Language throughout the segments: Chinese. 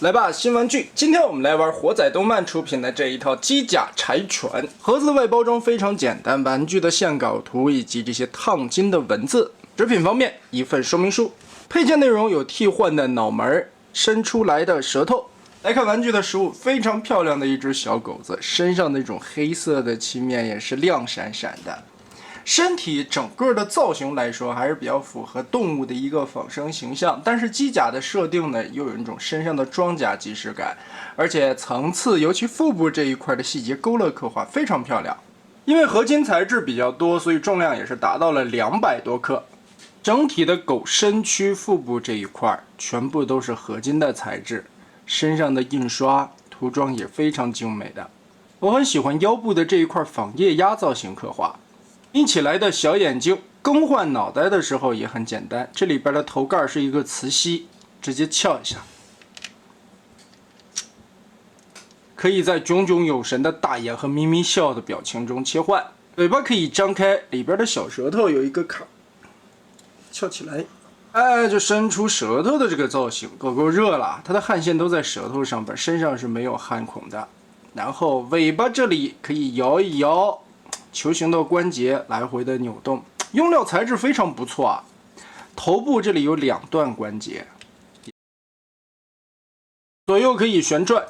来吧，新玩具！今天我们来玩火仔动漫出品的这一套机甲柴犬。盒子的外包装非常简单，玩具的线稿图以及这些烫金的文字。纸品方面，一份说明书。配件内容有替换的脑门、伸出来的舌头。来看玩具的实物，非常漂亮的一只小狗子，身上那种黑色的漆面也是亮闪闪的。身体整个的造型来说还是比较符合动物的一个仿生形象，但是机甲的设定呢，又有一种身上的装甲即视感，而且层次，尤其腹部这一块的细节勾勒刻画非常漂亮。因为合金材质比较多，所以重量也是达到了200多克。整体的狗身躯、腹部这一块全部都是合金的材质，身上的印刷涂装也非常精美的。我很喜欢腰部的这一块仿液压造型刻画。眯起来的小眼睛，更换脑袋的时候也很简单。这里边的头盖是一个磁吸，直接撬一下，可以在炯炯有神的大眼和咪咪笑的表情中切换。嘴巴可以张开，里边的小舌头有一个卡，翘起来，就伸出舌头的这个造型。狗狗热了，它的汗腺都在舌头上边，身上是没有汗孔的。然后尾巴这里可以摇一摇。球形的关节来回的扭动，用料材质非常不错啊。头部这里有2段关节，左右可以旋转。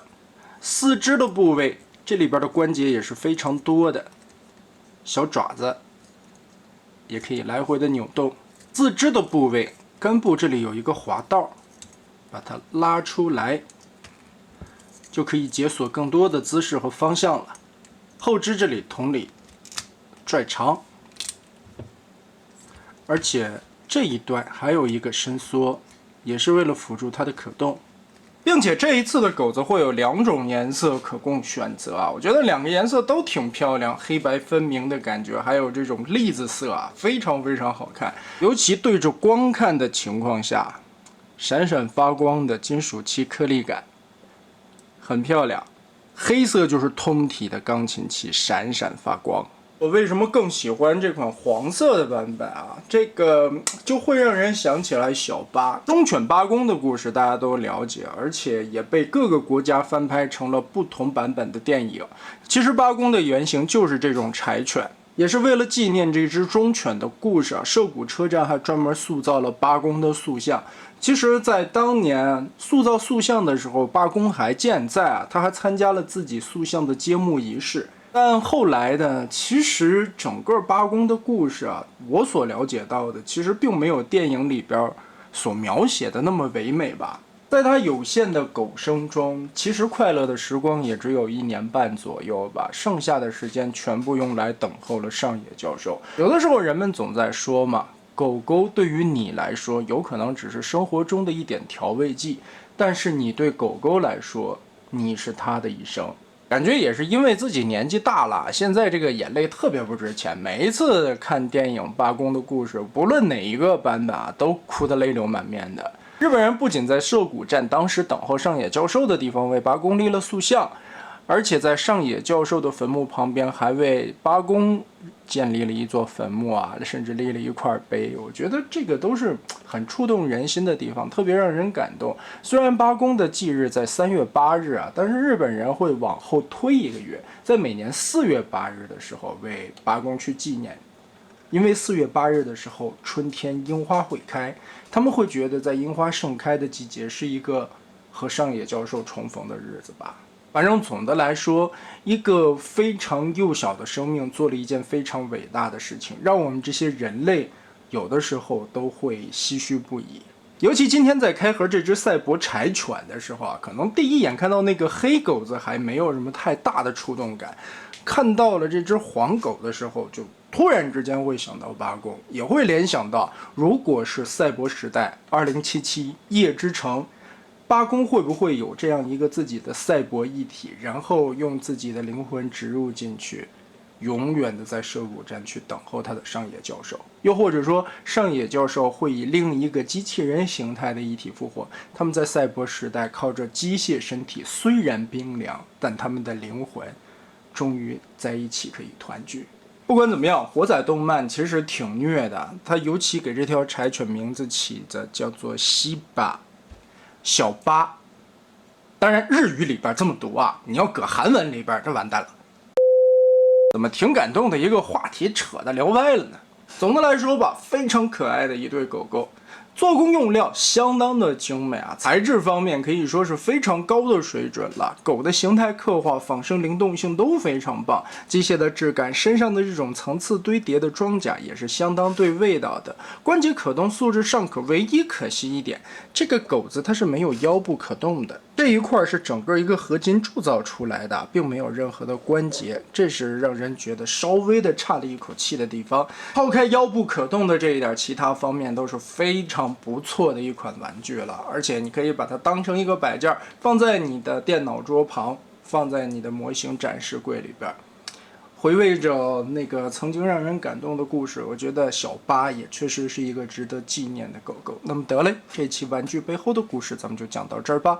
四肢的部位这里边的关节也是非常多的，小爪子也可以来回的扭动。四肢的部位根部这里有一个滑道，把它拉出来，就可以解锁更多的姿势和方向了。后肢这里同理。拽长，而且这一段还有一个伸缩，也是为了辅助它的可动，并且这一次的狗子会有2种颜色可供选择啊，我觉得2个颜色都挺漂亮，黑白分明的感觉，还有这种栗子色啊，非常非常好看，尤其对着光看的情况下，闪闪发光的金属漆颗粒感，很漂亮。黑色就是通体的钢琴漆，闪闪发光。我为什么更喜欢这款黄色的版本啊？这个就会让人想起来小八忠犬八公的故事，大家都了解，而且也被各个国家翻拍成了不同版本的电影。其实八公的原型就是这种柴犬，也是为了纪念这只忠犬的故事啊。涉谷车站还专门塑造了八公的塑像。其实，在当年塑造塑像的时候，八公还健在啊，他还参加了自己塑像的揭幕仪式。但后来呢，其实整个八公的故事啊，我所了解到的，其实并没有电影里边所描写的那么唯美吧。在他有限的狗生中，其实快乐的时光也只有1年半左右吧，剩下的时间全部用来等候了上野教授。有的时候人们总在说嘛，狗狗对于你来说有可能只是生活中的一点调味剂，但是你对狗狗来说，你是它的一生。感觉也是因为自己年纪大了，现在这个眼泪特别不值钱。每一次看电影《八公的故事》，不论哪一个版本啊，都哭得泪流满面的。日本人不仅在涉谷站当时等候上野教授的地方为八公立了塑像，而且在上野教授的坟墓旁边还为八公建立了一座坟墓啊，甚至立了一块碑。我觉得这个都是很触动人心的地方，特别让人感动。虽然八公的忌日在3月8日啊，但是日本人会往后推1个月，在每年4月8日的时候为八公去纪念。因为4月8日的时候，春天樱花会开，他们会觉得在樱花盛开的季节是一个和上野教授重逢的日子吧。反正总的来说，一个非常幼小的生命做了一件非常伟大的事情，让我们这些人类有的时候都会唏嘘不已。尤其今天在开盒这只赛博柴犬的时候啊，可能第一眼看到那个黑狗子还没有什么太大的触动感，看到了这只黄狗的时候，就突然之间会想到八公，也会联想到，如果是赛博时代2077夜之城，八公会不会有这样一个自己的赛博一体，然后用自己的灵魂植入进去，永远的在涉谷站去等候他的上野教授？又或者说，上野教授会以另一个机器人形态的一体复活？他们在赛博时代靠着机械身体虽然冰凉，但他们的灵魂终于在一起可以团聚。不管怎么样，火仔动漫其实挺虐的，他尤其给这条柴犬名字起的叫做西巴。小八，当然日语里边这么读啊，你要搁韩文里边这完蛋了。怎么挺感动的一个话题扯得聊歪了呢？总的来说吧，非常可爱的一对狗狗，做工用料相当的精美啊，材质方面可以说是非常高的水准了。狗的形态刻画、仿生灵动性都非常棒，机械的质感，身上的这种层次堆叠的装甲也是相当对味道的。关节可动，素质尚可，唯一可惜一点，这个狗子它是没有腰部可动的，这一块是整个一个合金铸造出来的，并没有任何的关节，这是让人觉得稍微的差了一口气的地方。抛开腰部可动的这一点，其他方面都是非常不错的一款玩具了，而且你可以把它当成一个摆件，放在你的电脑桌旁，放在你的模型展示柜里边。回味着那个曾经让人感动的故事，我觉得小八也确实是一个值得纪念的狗狗。那么得嘞，这期玩具背后的故事咱们就讲到这儿吧。